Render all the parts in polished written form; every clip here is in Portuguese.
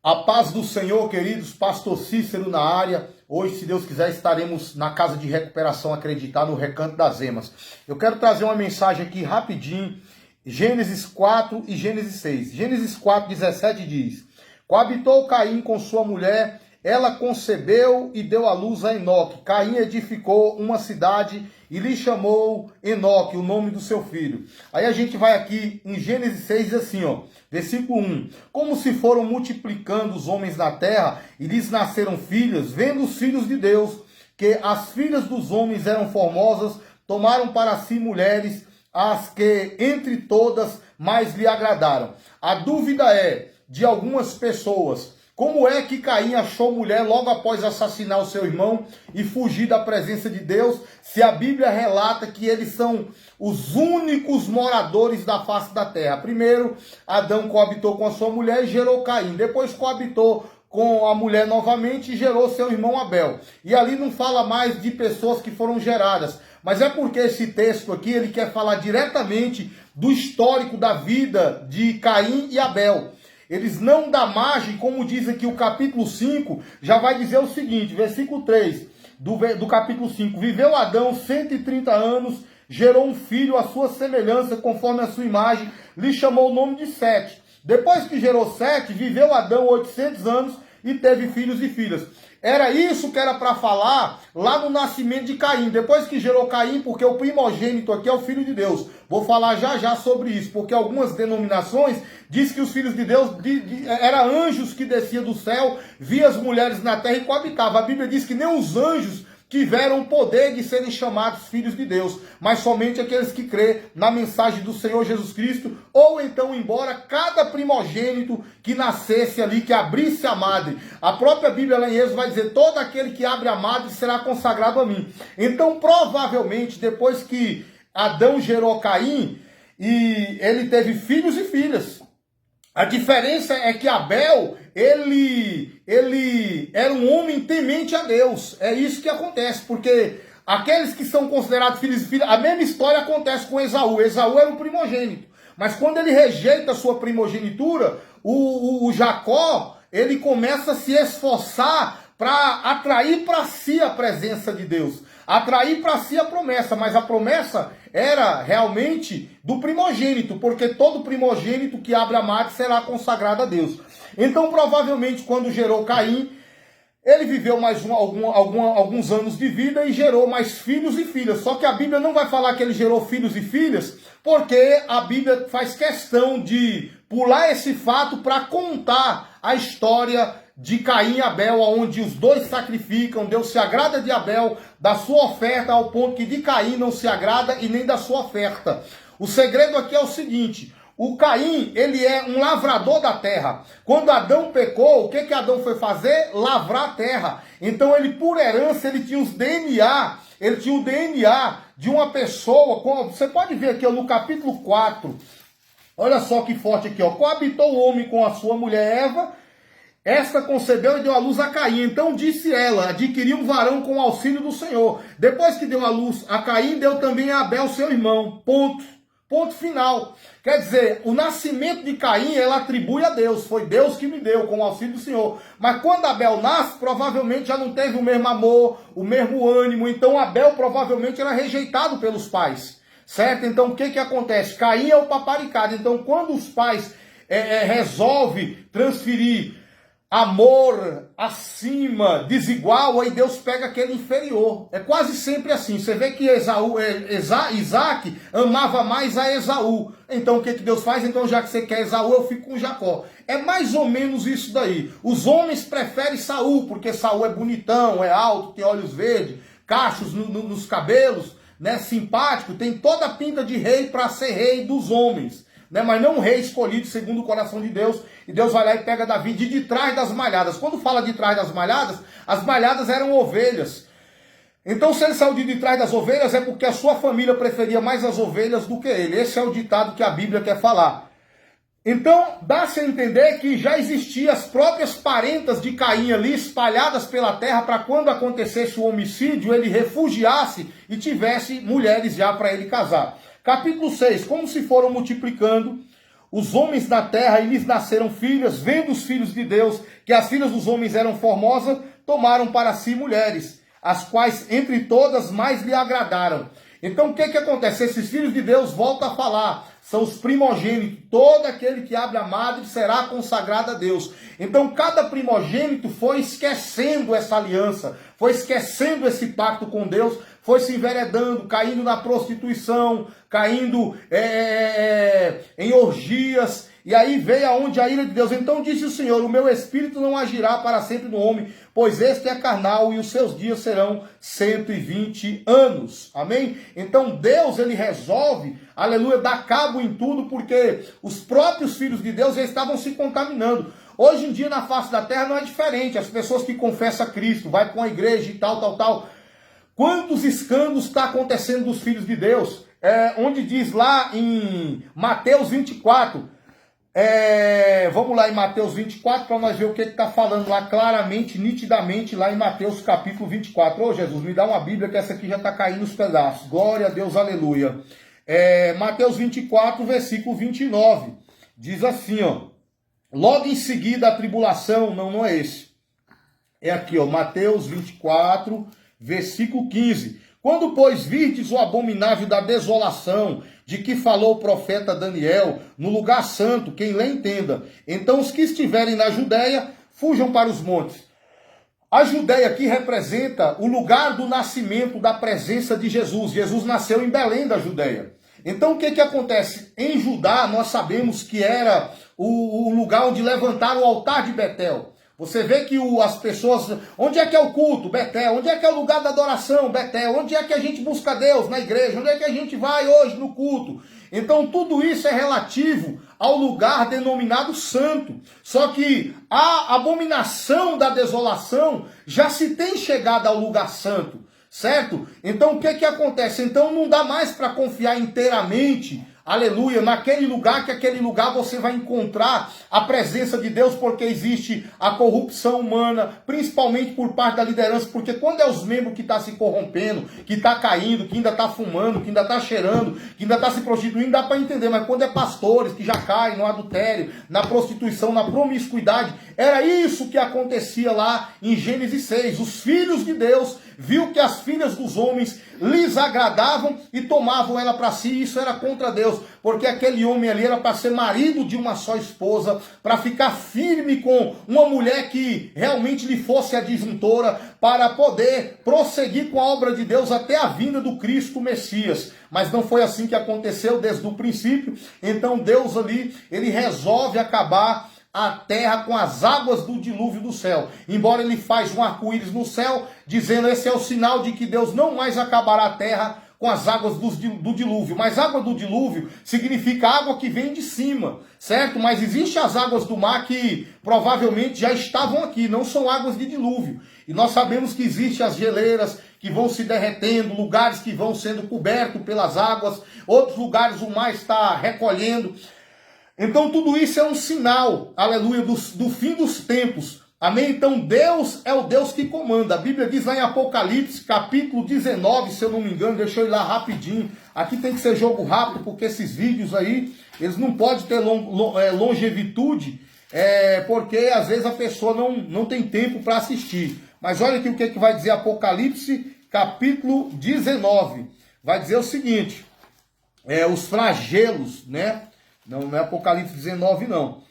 A paz do Senhor, queridos, pastor Cícero na área. Hoje, se Deus quiser, estaremos na Casa de Recuperação Acreditar, no Recanto das Emas. Eu quero trazer uma mensagem aqui rapidinho, Gênesis 4 e Gênesis 6. Gênesis 4, 17 diz: Coabitou Caim com sua mulher, ela concebeu e deu à luz a Enoque. Caim edificou uma cidade e lhe chamou Enoque, o nome do seu filho. Aí a gente vai aqui em Gênesis 6, diz assim, ó, versículo 1. Como se foram multiplicando os homens na terra e lhes nasceram filhas, vendo os filhos de Deus, que as filhas dos homens eram formosas, tomaram para si mulheres, as que entre todas mais lhe agradaram. A dúvida é de algumas pessoas: como é que Caim achou mulher logo após assassinar o seu irmão e fugir da presença de Deus, se a Bíblia relata que eles são os únicos moradores da face da terra? Primeiro, Adão coabitou com a sua mulher e gerou Caim. Depois coabitou com a mulher novamente e gerou seu irmão Abel. E ali não fala mais de pessoas que foram geradas, mas é porque esse texto aqui ele quer falar diretamente do histórico da vida de Caim e Abel. Eles não dão margem, como diz aqui o capítulo 5, já vai dizer o seguinte, versículo 3 do capítulo 5. Viveu Adão 130 anos, gerou um filho à sua semelhança, conforme a sua imagem, lhe chamou o nome de Sete. Depois que gerou Sete, viveu Adão 800 anos e teve filhos e filhas. Era isso que era para falar lá no nascimento de Caim. Depois que gerou Caim, porque o primogênito aqui é o filho de Deus. Vou falar já já sobre isso, porque algumas denominações diz que os filhos de Deus eram anjos que desciam do céu, via as mulheres na terra e coabitavam. A Bíblia diz que nem os anjos tiveram o poder de serem chamados filhos de Deus, mas somente aqueles que crê na mensagem do Senhor Jesus Cristo, ou então, embora cada primogênito que nascesse ali, que abrisse a madre. A própria Bíblia lá em Êxodo vai dizer: todo aquele que abre a madre será consagrado a mim. Então, provavelmente, depois que Adão gerou Caim, e ele teve filhos e filhas. A diferença é que Abel, ele era um homem temente a Deus. É isso que acontece, porque aqueles que são considerados filhos e filhas, a mesma história acontece com Esaú. Esaú era o primogênito, mas quando ele rejeita a sua primogenitura, o Jacó, ele começa a se esforçar para atrair para si a presença de Deus, atrair para si a promessa, mas a promessa era realmente do primogênito, porque todo primogênito que abre a madre será consagrado a Deus. Então, provavelmente, quando gerou Caim, ele viveu mais alguns anos de vida e gerou mais filhos e filhas. Só que a Bíblia não vai falar que ele gerou filhos e filhas, porque a Bíblia faz questão de pular esse fato para contar a história de Caim e Abel, onde os dois sacrificam. Deus se agrada de Abel, da sua oferta, ao ponto que de Caim não se agrada e nem da sua oferta. O segredo aqui é o seguinte: o Caim, ele é um lavrador da terra. Quando Adão pecou, o que Adão foi fazer? Lavrar a terra. Então ele, por herança, ele tinha o DNA de uma pessoa. Você pode ver aqui, ó, no capítulo 4, olha só que forte aqui, ó. Coabitou o homem com a sua mulher Eva, esta concebeu e deu à luz a Caim. Então disse ela: adquiri um varão com o auxílio do Senhor. Depois que deu à luz a Caim, deu também a Abel, seu irmão. Ponto final. Quer dizer, o nascimento de Caim, ela atribui a Deus. Foi Deus que me deu, com o auxílio do Senhor. Mas quando Abel nasce, provavelmente já não teve o mesmo amor, o mesmo ânimo. Então Abel provavelmente era rejeitado pelos pais. Certo? Então o que acontece? Caim é o paparicado. Então quando os pais resolvem transferir amor acima, desigual, aí Deus pega aquele inferior. É quase sempre assim. Você vê que Isaac amava mais a Esaú. Então o que Deus faz? Então, já que você quer Esaú, eu fico com Jacó. É mais ou menos isso daí. Os homens preferem Saul, porque Saul é bonitão, é alto, tem olhos verdes, cachos nos cabelos, né, simpático, tem toda a pinta de rei para ser rei dos homens. Né, mas não um rei escolhido segundo o coração de Deus. E Deus vai lá e pega Davi de trás das malhadas. Quando fala de trás das malhadas, as malhadas eram ovelhas. Então, se ele saiu de trás das ovelhas, é porque a sua família preferia mais as ovelhas do que ele. Esse é o ditado que a Bíblia quer falar. Então, dá-se a entender que já existiam as próprias parentas de Caim ali, espalhadas pela terra, para quando acontecesse o homicídio, ele refugiasse e tivesse mulheres já para ele casar. Capítulo 6, como se foram multiplicando os homens da terra e lhes nasceram filhas, vendo os filhos de Deus que as filhas dos homens eram formosas, tomaram para si mulheres, as quais entre todas mais lhe agradaram. Então o que acontece? Esses filhos de Deus, volta a falar, são os primogênitos. Todo aquele que abre a madre será consagrado a Deus. Então cada primogênito foi esquecendo essa aliança, foi esquecendo esse pacto com Deus, foi se enveredando, caindo na prostituição, caindo em orgias. E aí veio aonde a ira de Deus. Então disse o Senhor, o meu espírito não agirá para sempre no homem, pois este é carnal e os seus dias serão 120 anos. Amém? Então Deus, ele resolve, aleluia, dar cabo em tudo, porque os próprios filhos de Deus já estavam se contaminando. Hoje em dia na face da terra não é diferente. As pessoas que confessam Cristo, vai para uma igreja e tal. Quantos escândalos está acontecendo dos filhos de Deus? Onde diz lá em Mateus 24... vamos lá em Mateus 24 para nós ver o que está falando lá claramente, nitidamente, lá em Mateus capítulo 24. Ô Jesus, me dá uma Bíblia que essa aqui já está caindo os pedaços. Glória a Deus, aleluia. Mateus 24, versículo 29. Diz assim, ó. Logo em seguida a tribulação, não é esse. É aqui, ó, Mateus 24, versículo 15. Quando, pois, virdes o abominável da desolação, de que falou o profeta Daniel, no lugar santo, quem lê entenda. Então os que estiverem na Judéia, fujam para os montes. A Judéia aqui representa o lugar do nascimento da presença de Jesus. Jesus nasceu em Belém da Judéia. Então o que acontece? Em Judá nós sabemos que era o lugar onde levantaram o altar de Betel. Você vê que as pessoas... Onde é que é o culto? Betel. Onde é que é o lugar da adoração? Betel. Onde é que a gente busca Deus? Na igreja. Onde é que a gente vai hoje no culto? Então tudo isso é relativo ao lugar denominado santo. Só que a abominação da desolação já se tem chegado ao lugar santo. Certo? Então o que acontece? Então não dá mais para confiar inteiramente, aleluia, naquele lugar, que aquele lugar você vai encontrar a presença de Deus, porque existe a corrupção humana, principalmente por parte da liderança, porque quando é os membros que estão se corrompendo, que está caindo, que ainda está fumando, que ainda está cheirando, que ainda está se prostituindo, dá para entender, mas quando é pastores que já caem no adultério, na prostituição, na promiscuidade, era isso que acontecia lá em Gênesis 6. Os filhos de Deus viu que as filhas dos homens lhes agradavam e tomavam ela para si, e isso era contra Deus, porque aquele homem ali era para ser marido de uma só esposa, para ficar firme com uma mulher que realmente lhe fosse a disjuntora, para poder prosseguir com a obra de Deus até a vinda do Cristo Messias. Mas não foi assim que aconteceu desde o princípio. Então Deus ali, ele resolve acabar a terra com as águas do dilúvio do céu. Embora ele faz um arco-íris no céu, dizendo esse é o sinal de que Deus não mais acabará a terra com as águas do dilúvio. Mas água do dilúvio significa água que vem de cima, certo? Mas existem as águas do mar que provavelmente já estavam aqui, não são águas de dilúvio. E nós sabemos que existem as geleiras que vão se derretendo, lugares que vão sendo cobertos pelas águas, outros lugares o mar está recolhendo. Então tudo isso é um sinal, aleluia, do fim dos tempos. Amém? Então Deus é o Deus que comanda. A Bíblia diz lá em Apocalipse, capítulo 19, se eu não me engano, deixa eu ir lá rapidinho. Aqui tem que ser jogo rápido, porque esses vídeos aí, eles não podem ter longevitude, porque às vezes a pessoa não tem tempo para assistir. Mas olha aqui o que vai dizer Apocalipse, capítulo 19. Vai dizer o seguinte, os flagelos, né? Não é Apocalipse 19, não.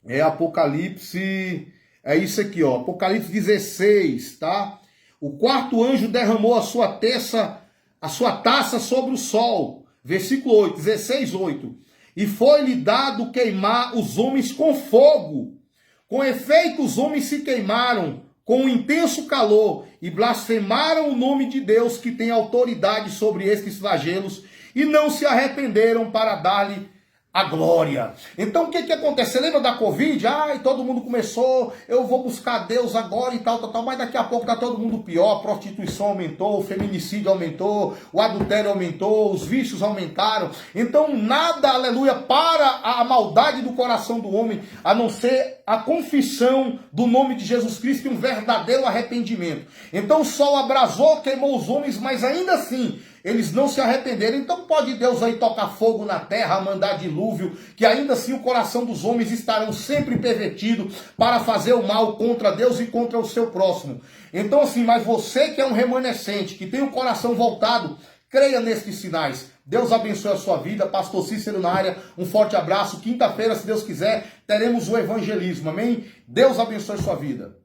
É Apocalipse... É isso aqui, ó. Apocalipse 16, tá? O quarto anjo derramou a sua taça sobre o sol. Versículo 8, 16, 8. E foi-lhe dado queimar os homens com fogo. Com efeito, os homens se queimaram com um intenso calor e blasfemaram o nome de Deus, que tem autoridade sobre estes flagelos, e não se arrependeram para dar-lhe a glória. Então o que acontece? Você lembra da Covid? Ai, todo mundo começou, eu vou buscar Deus agora e tal, mas daqui a pouco está todo mundo pior, a prostituição aumentou, o feminicídio aumentou, o adultério aumentou, os vícios aumentaram. Então nada, aleluia, para a maldade do coração do homem, a não ser a confissão do nome de Jesus Cristo e um verdadeiro arrependimento. Então o sol abrasou, queimou os homens, mas ainda assim, eles não se arrependerem, então pode Deus aí tocar fogo na terra, mandar dilúvio, que ainda assim o coração dos homens estarão sempre pervertido para fazer o mal contra Deus e contra o seu próximo. Então assim, mas você que é um remanescente, que tem o coração voltado, creia nestes sinais. Deus abençoe a sua vida. Pastor Cícero na área, um forte abraço. Quinta-feira, se Deus quiser, teremos o evangelismo, amém? Deus abençoe a sua vida.